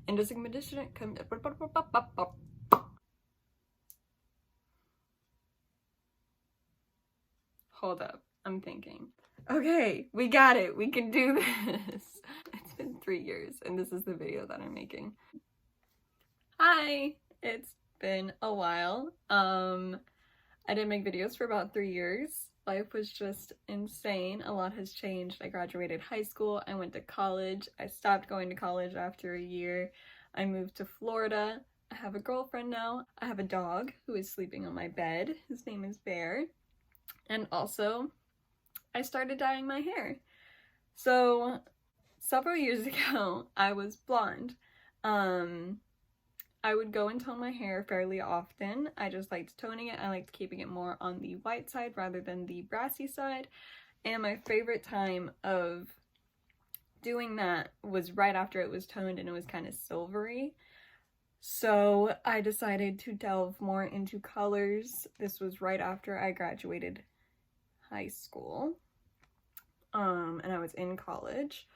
and does a conditioner come? Hold up, I'm thinking. Okay, we got it. We can do this. It's been 3 years, and this is the video that I'm making. Hi, it's been a while. I didn't make videos for about 3 years. Life was just insane. A lot has changed. I graduated high school. I went to college. I stopped going to college after a year. I moved to Florida. I have a girlfriend now. I have a dog who is sleeping on my bed. His name is Bear. And also, I started dyeing my hair. So, several years ago, I was blonde. I would go and tone my hair fairly often. I just liked toning it. I liked keeping it more on the white side rather than the brassy side. And my favorite time of doing that was right after it was toned and it was kind of silvery. So I decided to delve more into colors. This was right after I graduated high school. And I was in college.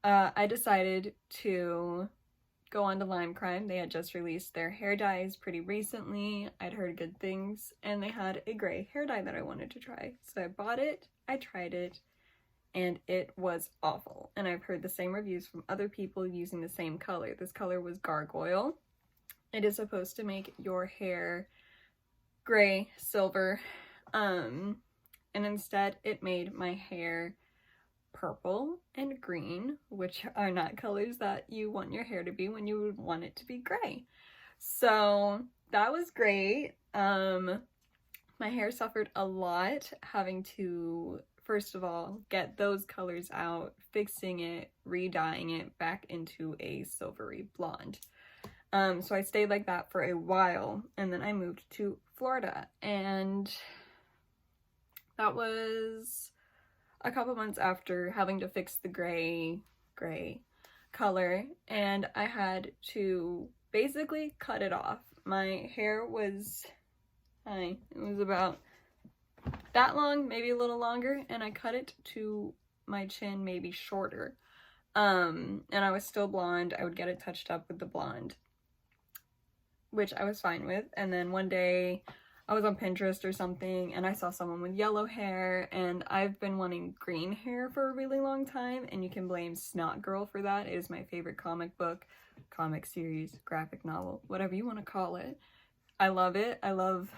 I decided to go on to Lime Crime. They had just released their hair dyes pretty recently. I'd heard good things, and they had a gray hair dye that I wanted to try. So I bought it, I tried it, and it was awful. And I've heard the same reviews from other people using the same color. This color was Gargoyle. It is supposed to make your hair gray, silver, and instead it made my hair purple and green, which are not colors that you want your hair to be when you would want it to be gray. So that was great. My hair suffered a lot having to, first of all, get those colors out, fixing it, re-dyeing it back into a silvery blonde. So I stayed like that for a while, and then I moved to Florida, and that was a couple months after having to fix the gray color, and I had to basically cut it off. My hair was, it was about that long, maybe a little longer, and I cut it to my chin, maybe shorter. And I was still blonde. I would get it touched up with the blonde, which I was fine with. And then one day I was on Pinterest or something, and I saw someone with yellow hair, and I've been wanting green hair for a really long time, and you can blame Snot Girl for that. It is my favorite comic book, comic series, graphic novel, whatever you want to call it. I love it. I love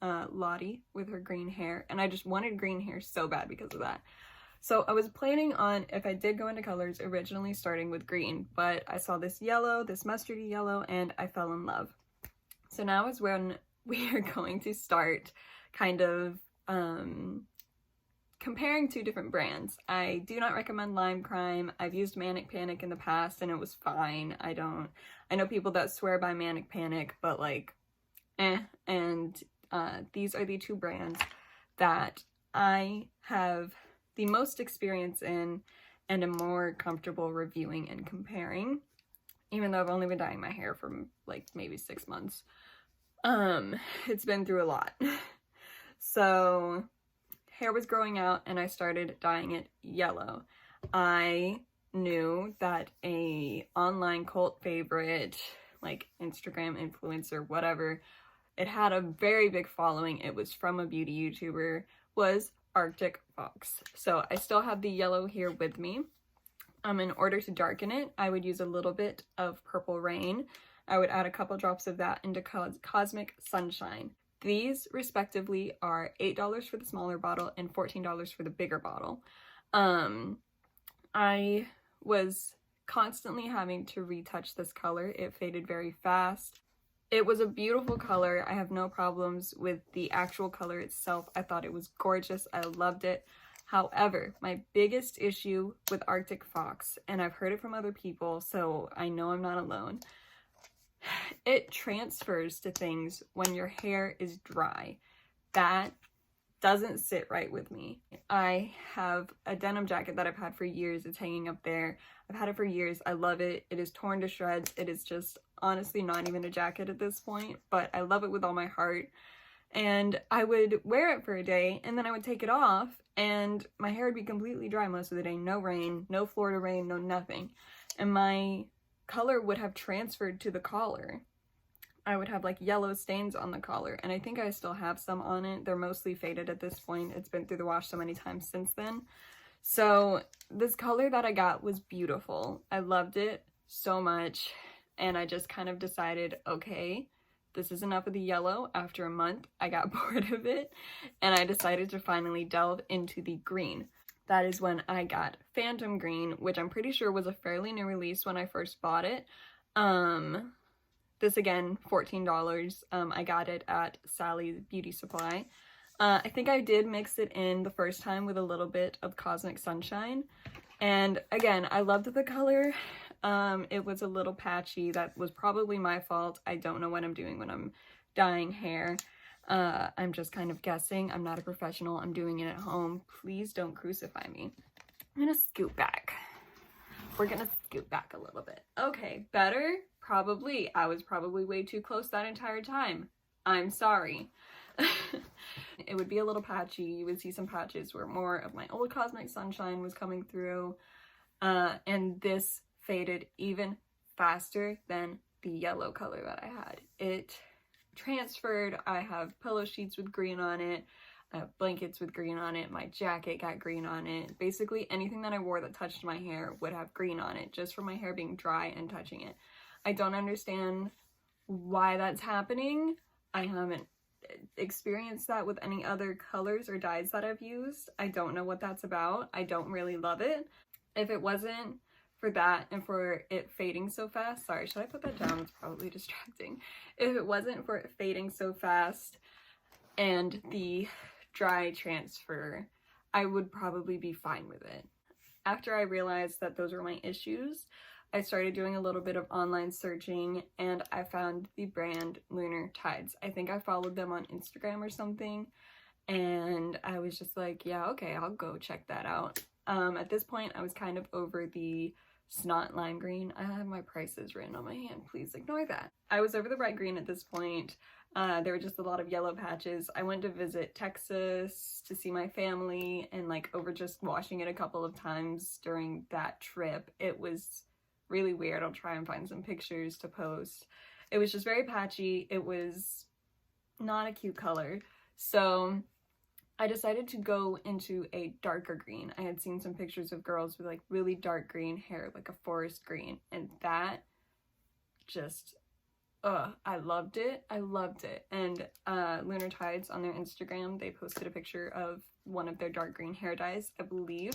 Lottie with her green hair, and I just wanted green hair so bad because of that. So I was planning on, if I did go into colors, originally starting with green, but I saw this yellow, this mustardy yellow, and I fell in love. So now is when we are going to start kind of comparing two different brands. I do not recommend Lime Crime. I've used Manic Panic in the past and it was fine. I know people that swear by Manic Panic, but like, and these are the two brands that I have the most experience in and am more comfortable reviewing and comparing, even though I've only been dyeing my hair for like maybe 6 months. It's been through a lot. So hair was growing out and I started dyeing it yellow. I knew that a online cult favorite, like Instagram influencer, whatever, it had a very big following. It was from a beauty YouTuber, was Arctic Fox. So I still have the yellow here with me. In order to darken it, I would use a little bit of Purple Rain. I would add a couple drops of that into Cosmic Sunshine. These respectively are $8 for the smaller bottle and $14 for the bigger bottle. I was constantly having to retouch this color. It faded very fast. It was a beautiful color. I have no problems with the actual color itself. I thought it was gorgeous. I loved it. However, my biggest issue with Arctic Fox, and I've heard it from other people, so I know I'm not alone, it transfers to things when your hair is dry. That doesn't sit right with me. I have a denim jacket that I've had for years. It's hanging up there. I've had it for years. I love it. It is torn to shreds. It is just honestly not even a jacket at this point, but I love it with all my heart. And I would wear it for a day and then I would take it off and my hair would be completely dry most of the day. No rain, no Florida rain, no nothing. And my color would have transferred to the collar. I would have like yellow stains on the collar, and I think I still have some on it. They're mostly faded at this point. It's been through the wash so many times since then. So this color that I got was beautiful. I loved it so much, and I just kind of decided, okay, this is enough of the yellow. After a month, I got bored of it, and I decided to finally delve into the green. That is when I got Fandom Green, which I'm pretty sure was a fairly new release when I first bought it. This again, $14. I got it at Sally's Beauty Supply. I think I did mix it in the first time with a little bit of Cosmic Sunshine. And again, I loved the color. It was a little patchy. That was probably my fault. I don't know what I'm doing when I'm dyeing hair. I'm just kind of guessing. I'm not a professional. I'm doing it at home. Please don't crucify me. I'm gonna scoot back. We're gonna scoot back a little bit. Okay, better? Probably. I was probably way too close that entire time. I'm sorry. It would be a little patchy. You would see some patches where more of my old Cosmic Sunshine was coming through. And this faded even faster than the yellow color that I had. It transferred. I have pillow sheets with green on it. I have blankets with green on it. My jacket got green on it. Basically anything that I wore that touched my hair would have green on it, just from my hair being dry and touching it. I don't understand why that's happening. I haven't experienced that with any other colors or dyes that I've used. I don't know what that's about. I don't really love it. If it wasn't for that and for it fading so fast, sorry, should I put that down? It's probably distracting. If it wasn't for it fading so fast and the dry transfer, I would probably be fine with it. After I realized that those were my issues, I started doing a little bit of online searching, and I found the brand Lunar Tides. I think I followed them on Instagram or something, and I was just like, yeah, okay, I'll go check that out. At this point, I was kind of over the snot lime green. I have my prices written on my hand. Please ignore that. I was over the bright green at this point. There were just a lot of yellow patches. I went to visit Texas to see my family, and like over just washing it a couple of times during that trip, it was really weird. I'll try and find some pictures to post. It was just very patchy. It was not a cute color. So I decided to go into a darker green. I had seen some pictures of girls with like really dark green hair, like a forest green, and that just, I loved it. I loved it. And Lunar Tides on their Instagram, they posted a picture of one of their dark green hair dyes. I believe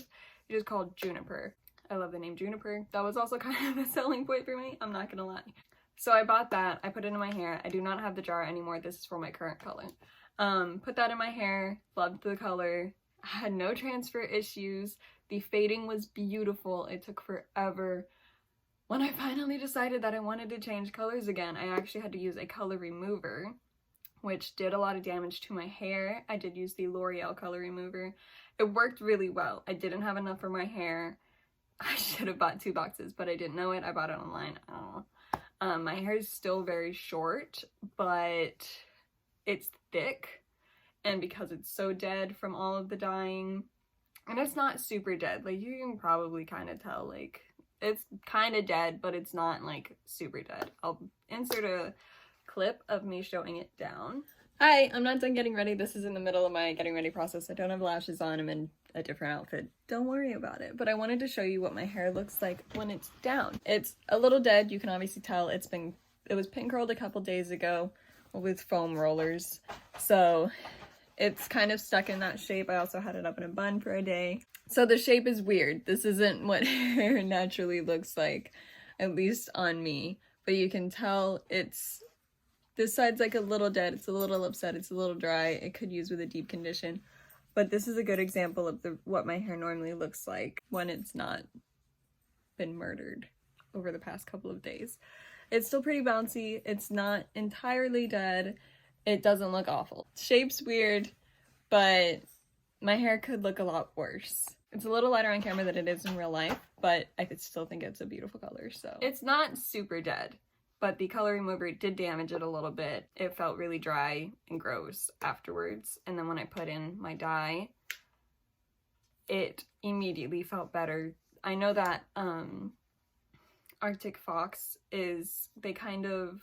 it is called Juniper. I love the name Juniper. That was also kind of a selling point for me, I'm not gonna lie. So I bought that, I put it in my hair. I do not have the jar anymore. This is for my current color. Put that in my hair, loved the color. I had no transfer issues. The fading was beautiful. It took forever. When I finally decided that I wanted to change colors again, I actually had to use a color remover, which did a lot of damage to my hair. I did use the L'Oreal color remover. It worked really well. I didn't have enough for my hair. I should have bought 2 boxes, but I didn't know it. I bought it online. I don't know. My hair is still very short, but it's thick, and because it's so dead from all of the dyeing, and it's not super dead, like you can probably kind of tell, like it's kind of dead, but it's not like super dead. I'll insert a clip of me showing it down. Hi, I'm not done getting ready. This is in the middle of my getting ready process. I don't have lashes on. I'm in a different outfit. Don't worry about it. But I wanted to show you what my hair looks like when it's down. It's a little dead. You can obviously tell it was pin curled a couple days ago with foam rollers. So it's kind of stuck in that shape. I also had it up in a bun for a day. So the shape is weird. This isn't what hair naturally looks like, at least on me. But you can tell this side's like a little dead, it's a little upset, it's a little dry. It could use with a deep condition. But this is a good example of what my hair normally looks like when it's not been murdered over the past couple of days. It's still pretty bouncy, it's not entirely dead, it doesn't look awful. Shape's weird, but my hair could look a lot worse. It's a little lighter on camera than it is in real life, but I could still think it's a beautiful color, so. It's not super dead, but the color remover did damage it a little bit. It felt really dry and gross afterwards, and then when I put in my dye, it immediately felt better. I know that Arctic Fox is, they kind of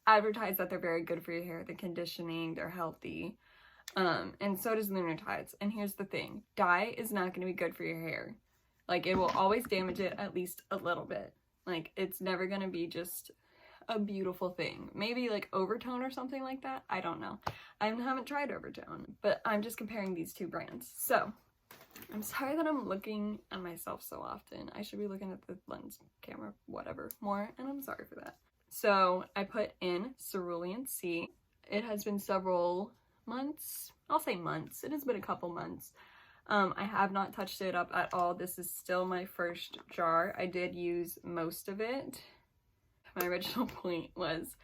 advertise that they're very good for your hair. They're conditioning, they're healthy. And so does Lunar Tides. And here's the thing, dye is not going to be good for your hair. Like, it will always damage it at least a little bit. Like, it's never going to be just a beautiful thing. Maybe like overtone or something like that. I don't know. I haven't tried overtone, but I'm just comparing these two brands. So I'm sorry that I'm looking at myself so often. I should be looking at the lens, camera, whatever, more, and I'm sorry for that. So I put in Cerulean Sea. It has been several months. I'll say months. It has been a couple months. I have not touched it up at all. This is still my first jar. I did use most of it. My original point was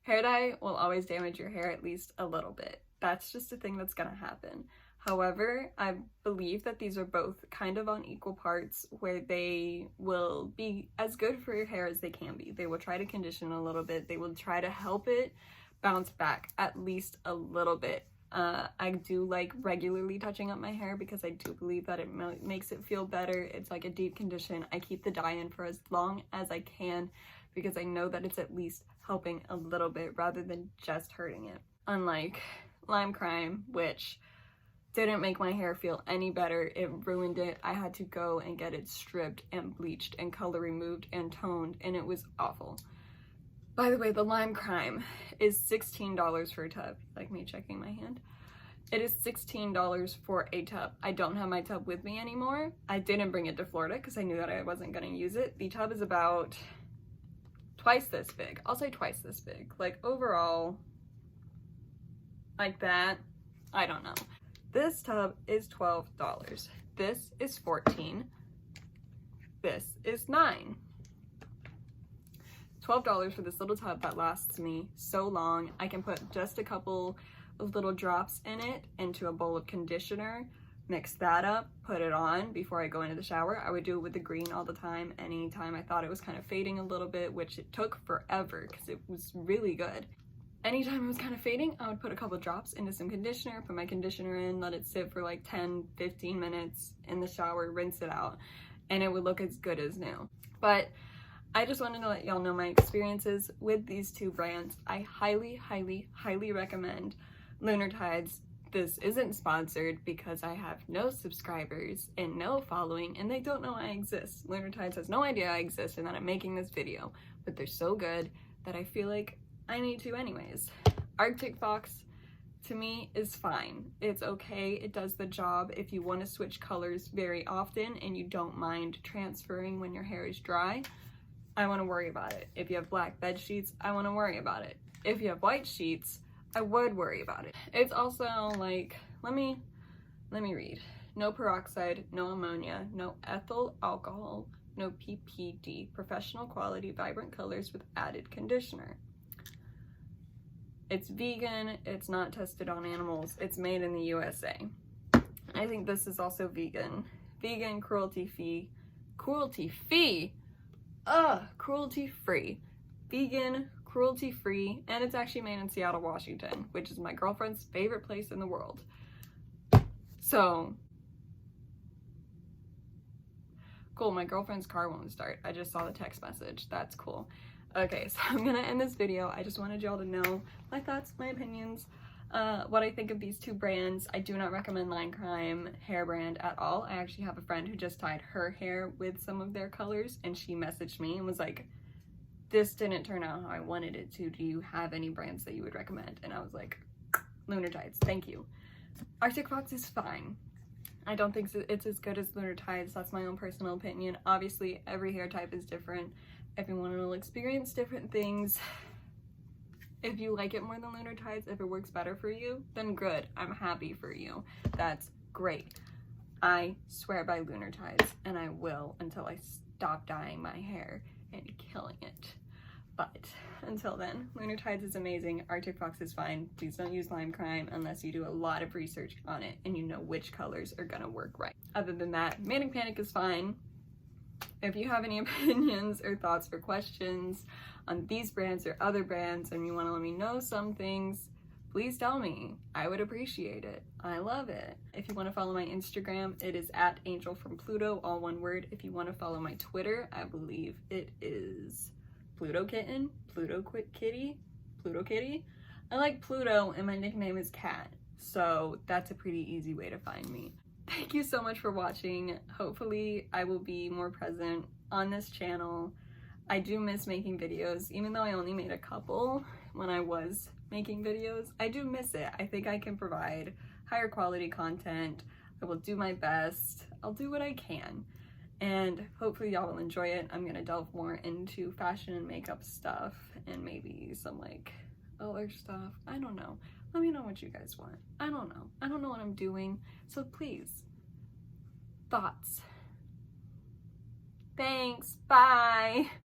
hair dye will always damage your hair at least a little bit. That's just a thing that's gonna happen. However, I believe that these are both kind of on equal parts, where they will be as good for your hair as they can be. They will try to condition a little bit. They will try to help it bounce back at least a little bit. I do like regularly touching up my hair because I do believe that it makes it feel better. It's like a deep condition. I keep the dye in for as long as I can because I know that it's at least helping a little bit rather than just hurting it. Unlike Lime Crime, which didn't make my hair feel any better, it ruined it. I had to go and get it stripped and bleached and color removed and toned, and it was awful. By the way, the Lime Crime is $16 for a tub. Like me checking my hand? It is $16 for a tub. I don't have my tub with me anymore. I didn't bring it to Florida because I knew that I wasn't going to use it. The tub is about twice this big. I'll say twice this big. Like overall, like that, I don't know. This tub is $12. This is $14. This is $9. $12 for this little tub that lasts me so long. I can put just a couple of little drops in it into a bowl of conditioner, mix that up, put it on before I go into the shower. I would do it with the green all the time. Anytime I thought it was kind of fading a little bit, which it took forever because it was really good. Anytime it was kind of fading, I would put a couple drops into some conditioner, put my conditioner in, let it sit for like 10-15 minutes in the shower, rinse it out, and it would look as good as new. But I just wanted to let y'all know my experiences with these two brands. I highly, highly, highly recommend Lunar Tides. This isn't sponsored because I have no subscribers and no following, and they don't know I exist. Lunar Tides has no idea I exist and that I'm making this video, but they're so good that I feel like I need to anyways. Arctic Fox, to me, is fine. It's okay. It does the job if you want to switch colors very often and you don't mind transferring when your hair is dry. I want to worry about it. If you have black bed sheets, I want to worry about it. If you have white sheets, I would worry about it. It's also like, let me read. No peroxide, no ammonia, no ethyl alcohol, no PPD, professional quality, vibrant colors with added conditioner. It's vegan, it's not tested on animals, it's made in the USA. I think this is also vegan. Vegan, cruelty-free. Vegan, cruelty-free, and it's actually made in Seattle, Washington, which is my girlfriend's favorite place in the world. So, cool, my girlfriend's car won't start. I just saw the text message. That's cool. Okay, so I'm gonna end this video. I just wanted y'all to know my thoughts, my opinions, what I think of these two brands. I do not recommend Lime Crime hair brand at all. I actually have a friend who just dyed her hair with some of their colors, and she messaged me and was like, this didn't turn out how I wanted it to. Do you have any brands that you would recommend? And I was like, Lunar Tides, thank you. Arctic Fox is fine. I don't think it's as good as Lunar Tides. That's my own personal opinion. Obviously, every hair type is different. Everyone will experience different things. If you like it more than Lunar Tides, if it works better for you, then good. I'm happy for you. That's great. I swear by Lunar Tides, and I will until I stop dyeing my hair and killing it. But until then, Lunar Tides is amazing. Arctic Fox is fine. Please don't use Lime Crime unless you do a lot of research on it and you know which colors are gonna work right. Other than that, Manic Panic is fine. If you have any opinions or thoughts or questions on these brands or other brands and you want to let me know some things, please tell me. I would appreciate it. I love it. If you want to follow my Instagram, it is at angelfrompluto, all one word. If you want to follow my Twitter, I believe it is Pluto-kitty, Pluto-kitty. I like Pluto and my nickname is Cat, so that's a pretty easy way to find me. Thank you so much for watching. Hopefully I will be more present on this channel. I do miss making videos, even though I only made a couple when I was making videos. I do miss it. I think I can provide higher quality content. I will do my best. I'll do what I can. And hopefully y'all will enjoy it. I'm gonna delve more into fashion and makeup stuff and maybe some like other stuff. I don't know. Let me know what you guys want. I don't know. I don't know what I'm doing. So please, thoughts. Thanks. Bye.